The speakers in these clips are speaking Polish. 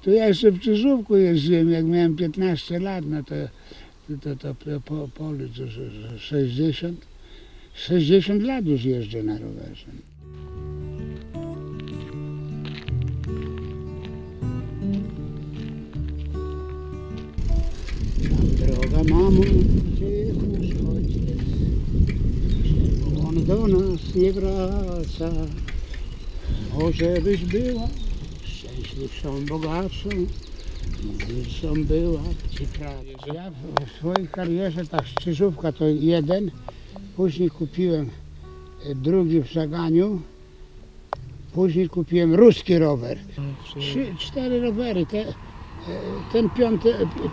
To ja jeszcze w Czyżówku jeździłem, jak miałem 15 lat, no to policz, że 60 lat już jeżdżę na rowerze. Droga mamo, gdzie jest nasz ojciec? Bo on do nas nie wraca. Może byś była szczęśliwszą, bogatszą, milszą była ci prawie. Ja w swojej karierze ta Czyżówka to jeden, później kupiłem drugi w Żaganiu, później kupiłem ruski rower. 4 rowery,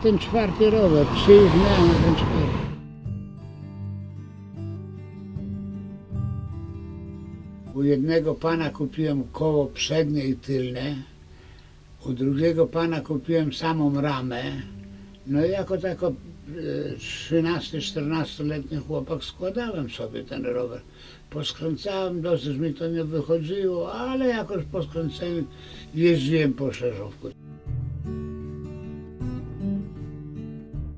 ten czwarty rower, 3 już miałem, a ten 4. U jednego pana kupiłem koło przednie i tylne, u drugiego pana kupiłem samą ramę. No i jako 13-14-letni chłopak składałem sobie ten rower. Poskręcałem, dosyć mi to nie wychodziło, ale jakoś po skręceniu jeździłem po Szerzówku.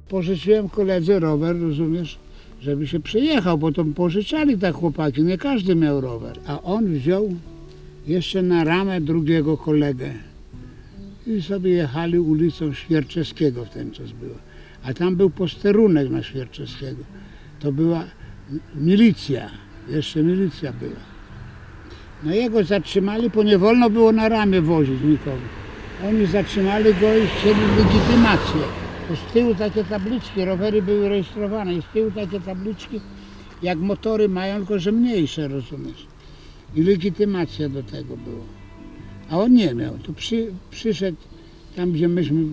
Pożyczyłem koledze rower, rozumiesz, żeby się przejechał, bo to pożyczali tak chłopaki, nie każdy miał rower. A on wziął jeszcze na ramę drugiego kolegę i sobie jechali ulicą Świerczewskiego w ten czas było. A tam był posterunek na Świerczewskiego. To była milicja, jeszcze milicja była. No jego zatrzymali, bo nie wolno było na ramie wozić nikogo. Oni zatrzymali go i chcieli legitymację. Z tyłu takie tabliczki, rowery były rejestrowane i z tyłu takie tabliczki, jak motory mają, tylko że mniejsze, rozumiesz. I legitymacja do tego była. A on nie miał. To przyszedł tam, gdzie myśmy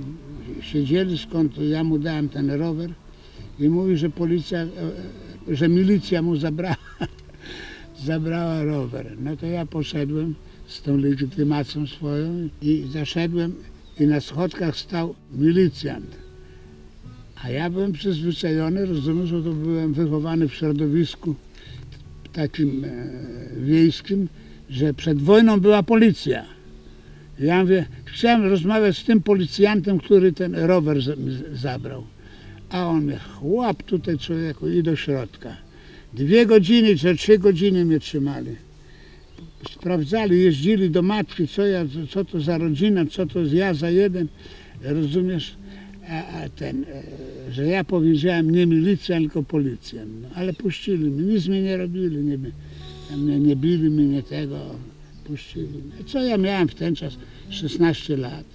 siedzieli, skąd ja mu dałem ten rower i mówi, że że milicja mu zabrała rower. No to ja poszedłem z tą legitymacją swoją i zaszedłem i na schodkach stał milicjant. A ja byłem przyzwyczajony, rozumiem, że to byłem wychowany w środowisku takim wiejskim, że przed wojną była policja. Ja mówię, chciałem rozmawiać z tym policjantem, który ten rower zabrał. A on mnie, chłop tutaj człowieku, i do środka. 2 godziny czy 3 godziny mnie trzymali. Sprawdzali, jeździli do matki, co to za rodzina, co to ja za jeden, rozumiesz? Że ja powiedziałem nie milicja, tylko policjant. No, ale puścili mnie, nic mi nie robili, nie bili mnie, nie tego, puścili mnie. Co ja miałem w ten czas? 16 lat.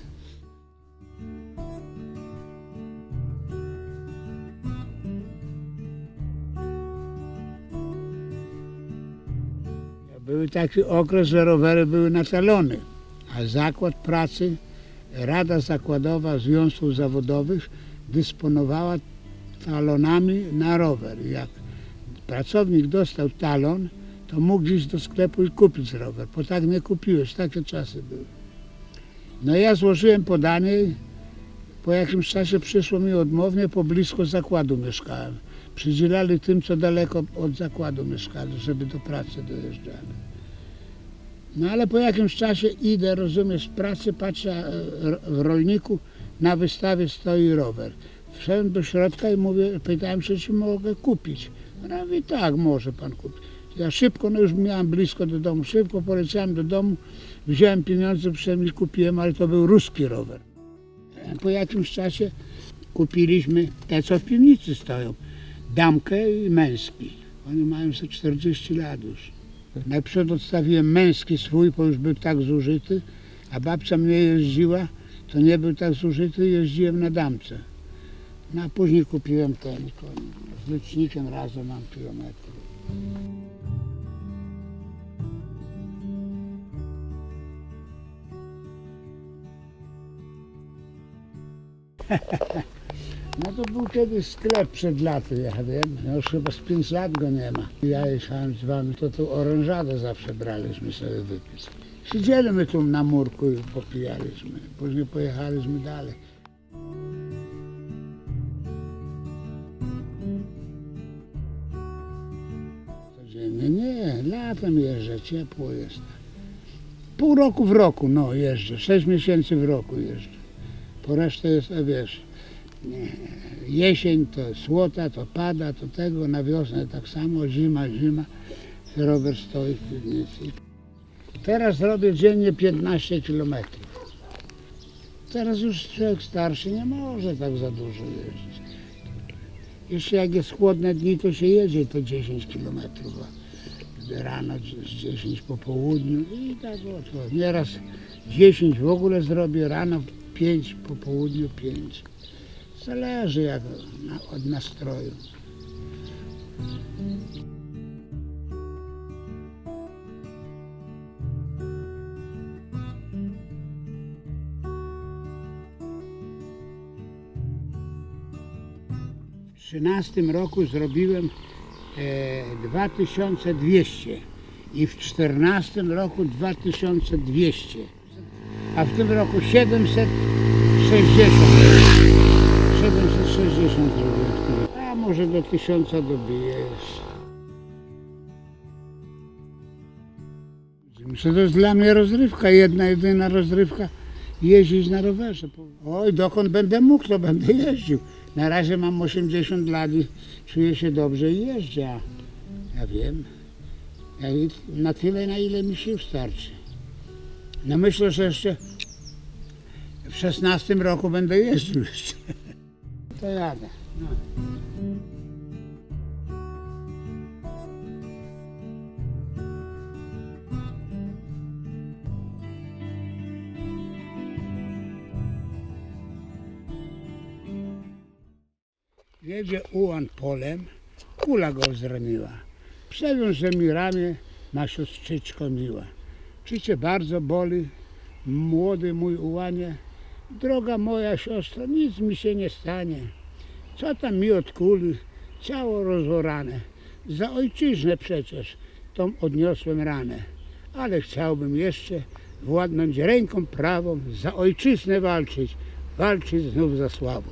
Był taki okres, że rowery były na talony, a zakład pracy, Rada Zakładowa Związków Zawodowych dysponowała talonami na rower. Jak pracownik dostał talon, to mógł iść do sklepu i kupić rower, bo tak nie kupiłeś, takie czasy były. No ja złożyłem podanie, po jakimś czasie przyszło mi odmownie, bo blisko zakładu mieszkałem. Przydzielali tym, co daleko od zakładu mieszkali, żeby do pracy dojeżdżali. No ale po jakimś czasie idę, rozumiesz, z pracy, patrzę w rolniku, na wystawie stoi rower. Wszedłem do środka i pytałem się, czy mogę kupić. Ona mówi, tak, może pan kupić. Ja szybko, no już miałem blisko do domu, szybko poleciałem do domu, wziąłem pieniądze, przynajmniej kupiłem, ale to był ruski rower. Po jakimś czasie kupiliśmy te, co w piwnicy stoją, damkę i męski. Oni mają sobie 40 lat już. Najpierw odstawiłem męski swój, bo już był tak zużyty, a babcia mnie jeździła, to nie był tak zużyty, jeździłem na damce. No a później kupiłem ten koń. Z licznikiem razem mam kilometry. No to był kiedyś sklep przed laty, ja wiem, no już chyba z 5 lat go nie ma. Ja jechałem z wami, to tu orężadę zawsze braliśmy sobie wypić. Siedzieliśmy tu na murku i popijaliśmy, później pojechaliśmy dalej. Codziennie nie, latem jeżdżę, ciepło jest. Pół roku w roku, no jeżdżę, 6 miesięcy w roku jeżdżę. po resztę jest, wiesz, jesień to słota, to pada, to tego, na wiosnę tak samo, zima, rower stoi w piwnicy. Teraz robię dziennie 15 km. Teraz już człowiek starszy nie może tak za dużo jeździć. Jeszcze jak jest chłodne dni, to się jedzie to 10 km. Rano 10 po południu i tak oto. Nieraz 10 w ogóle zrobię, rano 5, po południu 5. Zależy jak od nastroju. W 2013 roku zrobiłem 2200 i w 2014 roku 2200, a w tym roku 760 zrobiłem, a może do 1000 dobiję jeszcze. Myślę, to jest dla mnie rozrywka, jedyna rozrywka, jeździć na rowerze. Oj, dokąd będę mógł, to będę jeździł. Na razie mam 80 lat i czuję się dobrze i jeżdżę. Ja wiem, na tyle, na ile mi sił starczy. No myślę, że jeszcze w 16 roku będę jeździł jeszcze. To jadę. No. Jedzie ułan polem, kula go zraniła. Przewiąże mi ramię, ma siostrzyczko miła. Czy cię bardzo boli, młody mój ułanie? Droga moja siostro, nic mi się nie stanie. Co tam mi od kuli, ciało rozorane. Za ojczyznę przecież tą odniosłem ranę. Ale chciałbym jeszcze władnąć ręką prawą, za ojczyznę walczyć znów za sławą.